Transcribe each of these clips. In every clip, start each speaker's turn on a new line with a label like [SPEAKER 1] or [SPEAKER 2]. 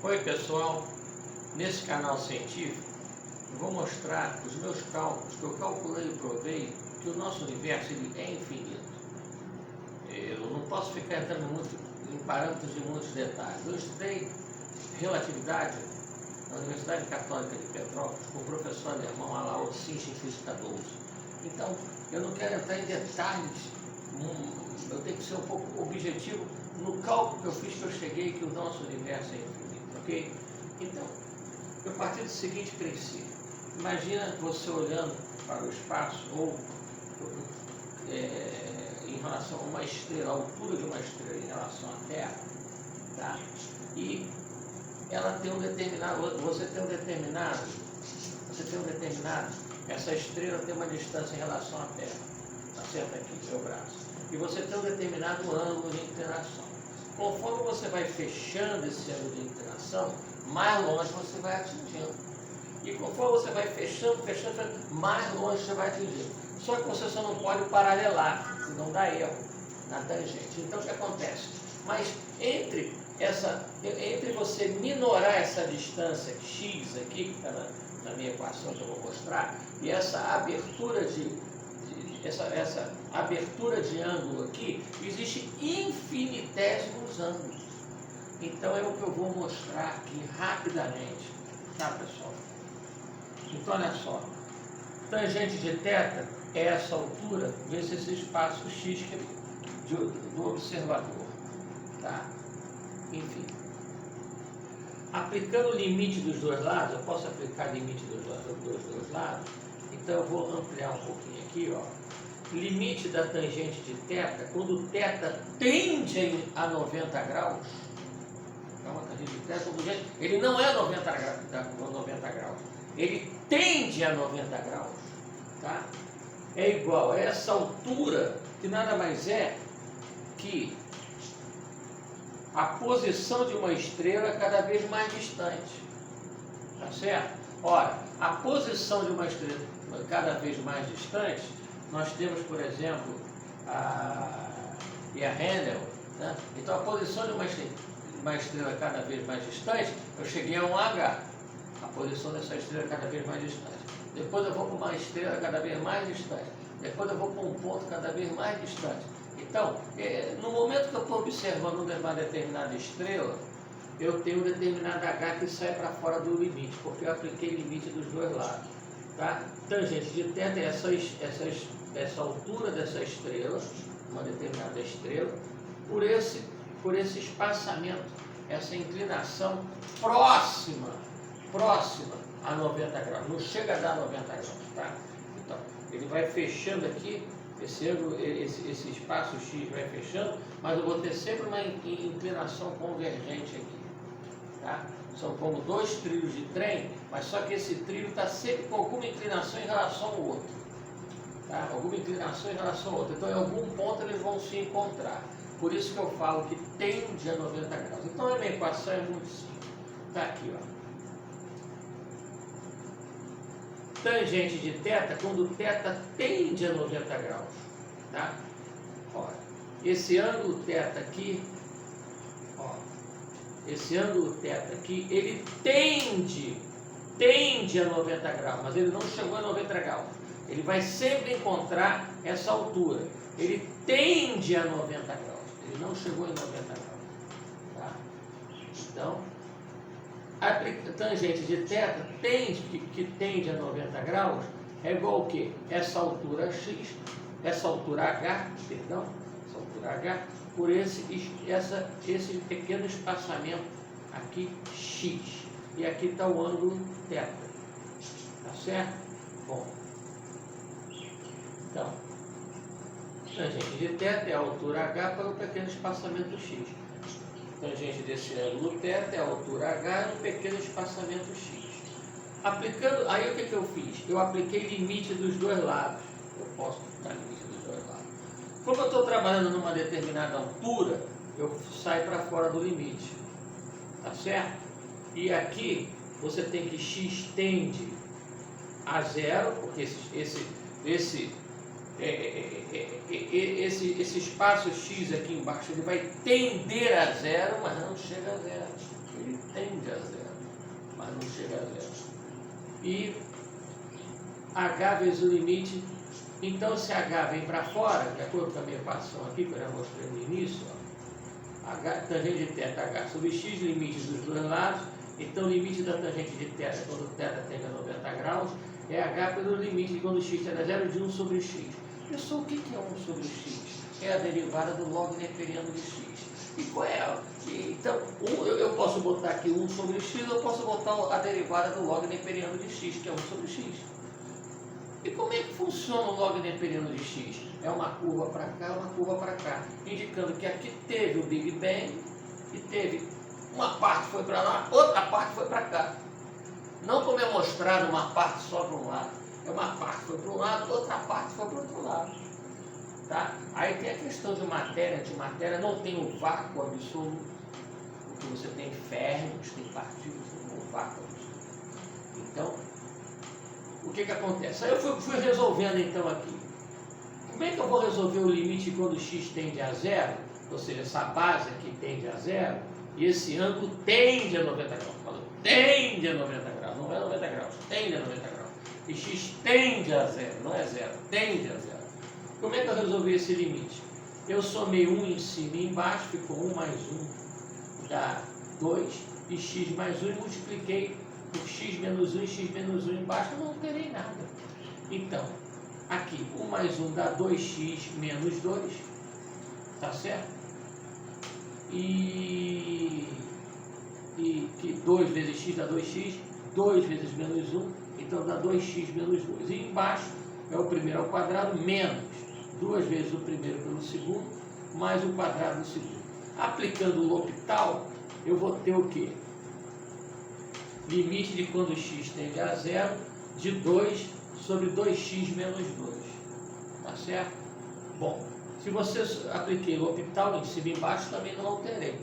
[SPEAKER 1] Oi pessoal, nesse canal científico eu vou mostrar os meus cálculos que eu calculei e provei que o nosso universo ele é infinito. Eu não posso ficar entrando muito em parâmetros de muitos detalhes. Eu estudei relatividade na Universidade Católica de Petrópolis com o professor alemão Alain Sinchin em Física 12. Então, eu não quero entrar em detalhes, eu tenho que ser um pouco objetivo no cálculo que eu fiz, que eu cheguei que o nosso universo é infinito, ok? Então, eu parti do seguinte princípio. Imagina você olhando para o espaço ou em relação a uma estrela, a altura de uma estrela em relação à Terra, tá? E ela tem um determinado, essa estrela tem uma distância em relação à Terra, tá certo? Aqui no seu braço. E você tem um determinado ângulo de inclinação. Conforme você vai fechando esse ângulo de inclinação, mais longe você vai atingindo. E conforme você vai fechando, mais longe você vai atingindo. Só que você só não pode paralelar, senão dá erro na tangente. Então o que acontece? Mas entre você minorar essa distância x aqui, que está na minha equação que eu vou mostrar, e essa abertura essa abertura de ângulo aqui, existe infinitésimos ângulos. Então é o que eu vou mostrar aqui rapidamente, tá pessoal? Então olha só, tangente de θ é essa altura vezes esse espaço x do observador, tá? Enfim, aplicando o limite dos dois lados, eu posso aplicar limite dos dois lados, então eu vou ampliar um pouquinho aqui, ó. Limite da tangente de θ, quando θ tende a 90 graus, então a tangente de θ, ele não é 90 graus, ele tende a 90 graus, tá? É igual a essa altura, que nada mais é que a posição de uma estrela cada vez mais distante, tá certo? Ora, a posição de uma estrela cada vez mais distante, nós temos, por exemplo, a Handel, né? Então a posição de uma estrela cada vez mais distante, eu cheguei a um H, a posição dessa estrela cada vez mais distante. Depois eu vou para uma estrela cada vez mais distante. Depois eu vou para um ponto cada vez mais distante. Então, no momento que eu estou observando uma determinada estrela, eu tenho um determinado H que sai para fora do limite, porque eu apliquei limite dos dois lados. Tá? Tangente de θ é essa altura dessa estrela, uma determinada estrela, por esse espaçamento, essa inclinação próxima a 90 graus. Não chega a dar 90 graus, tá? Então, ele vai fechando aqui, esse espaço x vai fechando, mas eu vou ter sempre uma inclinação convergente aqui, tá? São como dois trilhos de trem, mas só que esse trilho está sempre com alguma inclinação em relação ao outro, tá? Alguma inclinação em relação ao outro. Então, em algum ponto eles vão se encontrar. Por isso que eu falo que tende a 90 graus. Então, a minha equação é muito simples. Está aqui, ó. Tangente de θ, quando θ tende a 90 graus, tá? Olha, esse ângulo θ aqui, ó, esse ângulo θ aqui, ele tende a 90 graus, mas ele não chegou a 90 graus. Ele vai sempre encontrar essa altura. Ele tende a 90 graus, ele não chegou em 90 graus, tá? Então, a tangente de θ que tende a 90 graus é igual ao quê? Essa altura x, essa altura h, por esse pequeno espaçamento aqui x. E aqui está o ângulo θ. Tá certo? Bom. Então, tangente de θ é a altura h para o pequeno espaçamento x. Tangente desse ângulo θ é a altura h no pequeno espaçamento x. Aplicando, aí o que eu fiz? Eu apliquei limite dos dois lados. Eu posso aplicar limite dos dois lados. Como eu estou trabalhando numa determinada altura, eu saio para fora do limite. Tá certo? E aqui você tem que x tende a zero, porque esse espaço x aqui embaixo, ele vai tender a zero, mas não chega a zero. Ele tende a zero, mas não chega a zero. E h vezes o limite. Então, se h vem para fora, de acordo com a minha equação aqui, que eu já mostrei no início, ó, tangente de θ h sobre x, limite dos dois lados. Então, o limite da tangente de θ, quando o θ tende a 90 graus, é h pelo limite de quando x tende a zero de 1 sobre x. Pessoal, o que é 1 sobre x? É a derivada do log neperiano de x. E qual é? Então, eu posso botar aqui 1 sobre x, eu posso botar a derivada do log neperiano de x, que é 1 sobre x. E como é que funciona o log neperiano de x? É uma curva para cá, uma curva para cá, indicando que aqui teve o Big Bang e teve uma parte foi para lá, outra parte foi para cá. Não como é mostrado uma parte só para um lado. É uma parte foi para um lado, outra parte foi para o outro lado. Tá? Aí tem a questão de matéria, antimatéria, não tem o vácuo absoluto, porque você tem férmions, tem partículas, tem o vácuo absoluto. Então, o que acontece? Aí eu fui resolvendo então aqui. Como é que eu vou resolver o limite quando x tende a zero? Ou seja, essa base aqui tende a zero, e esse ângulo tende a 90 graus. Falando, tende a 90 graus, não é 90 graus, tende a 90 graus. E x tende a zero, não é zero, tende a zero. Como é que eu resolvi esse limite? Eu somei 1 em cima e embaixo, ficou 1 mais 1 dá 2, e x mais 1 e multipliquei por x menos 1 e x menos 1 embaixo, eu não alterei nada. Então, aqui, 1 mais 1 dá 2x menos 2, tá certo? E 2 vezes x dá 2x, 2 vezes menos 1, então dá 2x menos 2. E embaixo é o primeiro ao quadrado menos 2 vezes o primeiro pelo segundo, mais o quadrado do segundo. Aplicando o L'Hopital, eu vou ter o quê? Limite de quando x tende a zero, de 2 sobre 2x menos 2. Tá certo? Bom, se você apliquei o L'Hopital em cima e embaixo, também não alterei.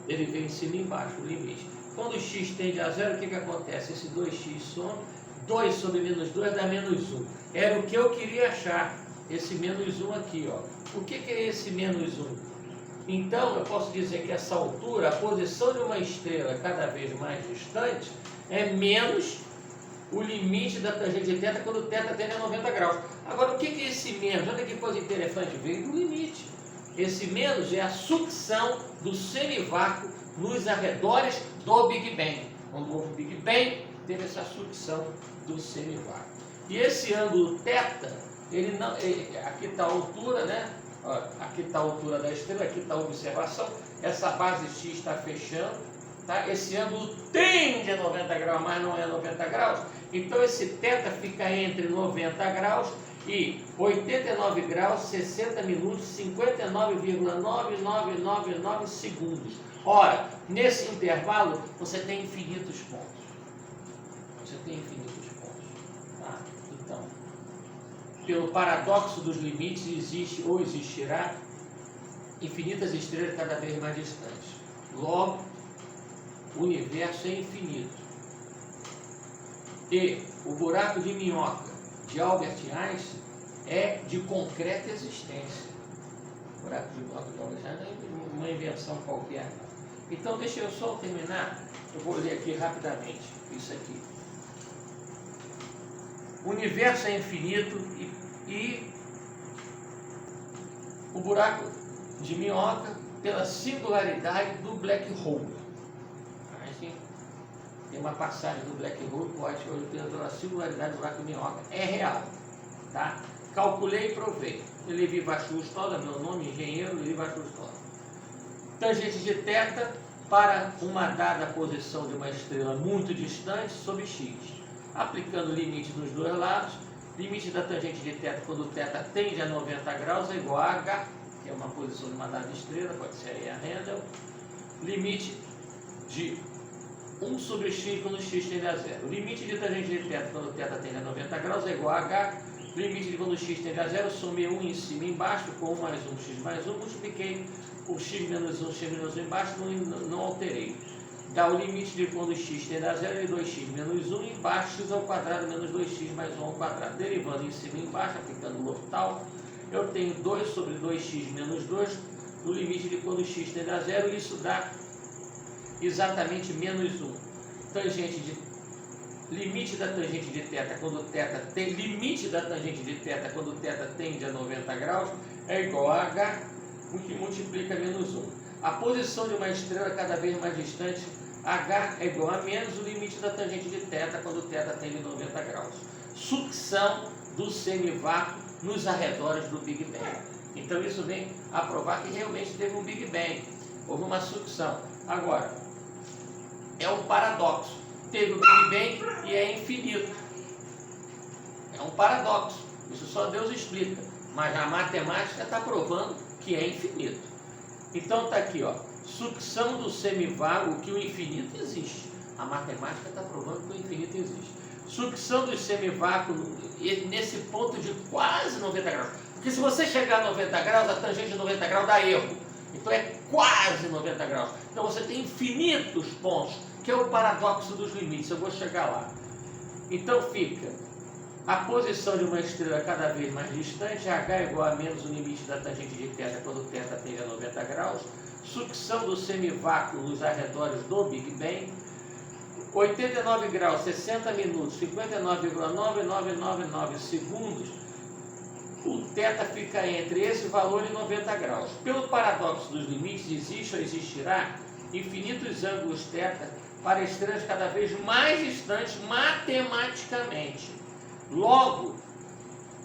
[SPEAKER 1] Ele vem em cima e embaixo, o limite. Quando x tende a zero, o que acontece? Esse 2x some, 2 sobre menos 2 dá menos 1. Era o que eu queria achar, esse menos 1 aqui, ó. O que é esse menos 1? Então, eu posso dizer que essa altura, a posição de uma estrela cada vez mais distante, é menos o limite da tangente de θ quando o θ tende a 90 graus. Agora, o que é esse menos? Olha que coisa interessante, veio do limite. Esse menos é a sucção do semivácuo nos arredores do Big Bang. Quando houve o Big Bang, teve essa sucção do semivácuo. E esse ângulo θ, ele não, aqui está a altura, né? Aqui está a altura da estrela, aqui está a observação, essa base x está fechando, tá? Esse ângulo tende a 90 graus, mas não é 90 graus, então esse θ fica entre 90 graus e 89 graus, 60 minutos, 59,9999 segundos. Ora, nesse intervalo, você tem infinitos pontos. Você tem infinitos pontos. Tá? Então, pelo paradoxo dos limites, existe ou existirá infinitas estrelas cada vez mais distantes. Logo, o universo é infinito. E o buraco de minhoca de Albert Einstein é de concreta existência. O buraco de minhoca de Albert Einstein não é uma invenção qualquer. Então, deixa eu só terminar. Eu vou ler aqui rapidamente isso aqui. O universo é infinito e o buraco de minhoca pela singularidade do black hole. Assim, tem uma passagem do black hole que pela singularidade do buraco de minhoca é real. Tá? Calculei e provei. Levi Wasserstola, meu nome, engenheiro Levi Wasserstola. Tangente de θ para uma dada posição de uma estrela muito distante sobre x. Aplicando o limite dos dois lados, limite da tangente de θ quando θ tende a 90 graus é igual a h, que é uma posição de uma dada estrela, pode ser aí a Randall. Limite de 1 sobre x quando x tende a zero. Limite de tangente de θ quando θ tende a 90 graus é igual a h. Limite de quando x tende a zero, somei 1 em cima e embaixo, ficou 1 mais 1, x mais 1, multipliquei por x menos 1, x menos 1 embaixo, não alterei. dá o limite de quando x tende a 0 e 2x menos 1, embaixo x ao quadrado menos 2x mais 1 ao quadrado. Derivando em cima e embaixo, aplicando o L'Hopital, eu tenho 2 sobre 2x menos 2 no limite de quando x tende a 0, e isso dá exatamente menos 1. Tangente de limite da tangente de θ quando θ tem limite da tangente de θ quando θ tende a 90 graus é igual a h, o que multiplica menos 1. A posição de uma estrela cada vez mais distante, h é igual a menos o limite da tangente de θ quando θ tende a 90 graus. Sucção do semivácuo nos arredores do Big Bang. Então isso vem a provar que realmente teve um Big Bang, houve uma sucção. Agora, é um paradoxo. Teve o Big Bang e é infinito. É um paradoxo. Isso só Deus explica. Mas a matemática está provando que é infinito. Então está aqui, ó. Sucção do semivácuo, que o infinito existe. A matemática está provando que o infinito existe. Sucção dos semivácuos nesse ponto de quase 90 graus. Porque se você chegar a 90 graus, a tangente de 90 graus dá erro. Então é quase 90 graus. Então você tem infinitos pontos, que é o paradoxo dos limites. Eu vou chegar lá. Então fica a posição de uma estrela cada vez mais distante, h é igual a menos o limite da tangente de θ quando θ tende a 90 graus, sucção do semivácuo nos arredores do Big Bang, 89 graus, 60 minutos, 59,9999 segundos, o θ fica entre esse valor e 90 graus. Pelo paradoxo dos limites, existe ou existirá infinitos ângulos θ para estrelas cada vez mais distantes matematicamente. Logo,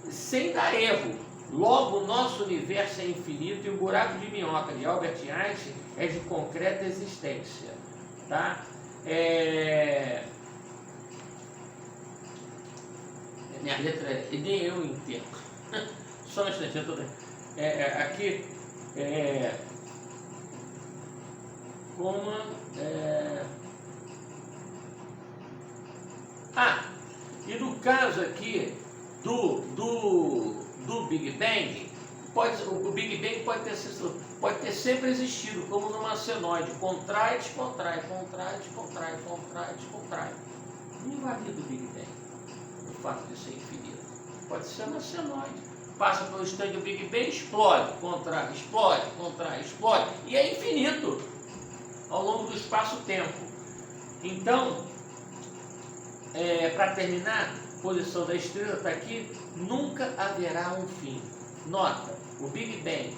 [SPEAKER 1] sem dar erro, logo o nosso universo é infinito e o buraco de minhoca de Albert Einstein é de concreta existência. Tá? Minha letra nem eu entendo. Só um instante, eu estou aqui e no caso aqui do Big Bang, o Big Bang pode ter sempre existido, como numa senoide, contrai, descontrai, contrai, descontrai, contrai, descontrai. Não invalida o Big Bang, o fato de ser infinito. Pode ser uma senoide. Passa pelo estande do Big Bang, explode, contrai, explode, e é infinito ao longo do espaço-tempo. Então, para terminar, a posição da estrela está aqui, nunca haverá um fim. Nota, o Big Bang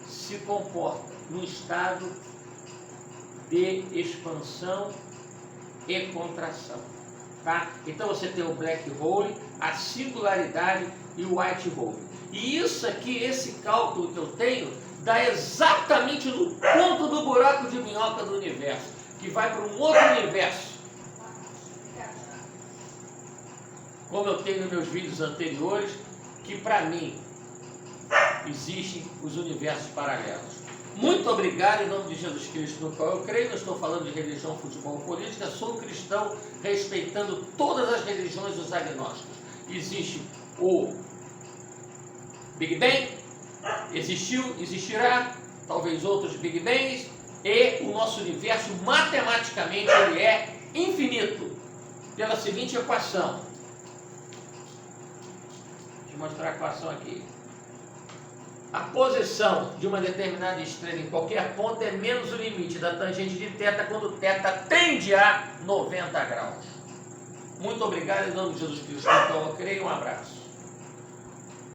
[SPEAKER 1] se comporta no estado de expansão e contração. Tá? Então você tem o black hole, a singularidade e o white hole. E isso aqui, esse cálculo que eu tenho, dá exatamente no ponto do buraco de minhoca do universo, que vai para um outro universo. Como eu tenho nos meus vídeos anteriores, que para mim existem os universos paralelos. Muito obrigado em nome de Jesus Cristo, no qual eu creio. Não estou falando de religião, futebol, política. Sou cristão, respeitando todas as religiões dos agnósticos. Existe o Big Bang, existiu, existirá, talvez outros Big Bangs, e o nosso universo, matematicamente, ele é infinito, pela seguinte equação. Deixa eu mostrar a equação aqui. A posição de uma determinada estrela em qualquer ponto é menos o limite da tangente de θ quando θ tende a 90 graus. Muito obrigado em nome de Jesus Cristo. Então eu creio, um abraço.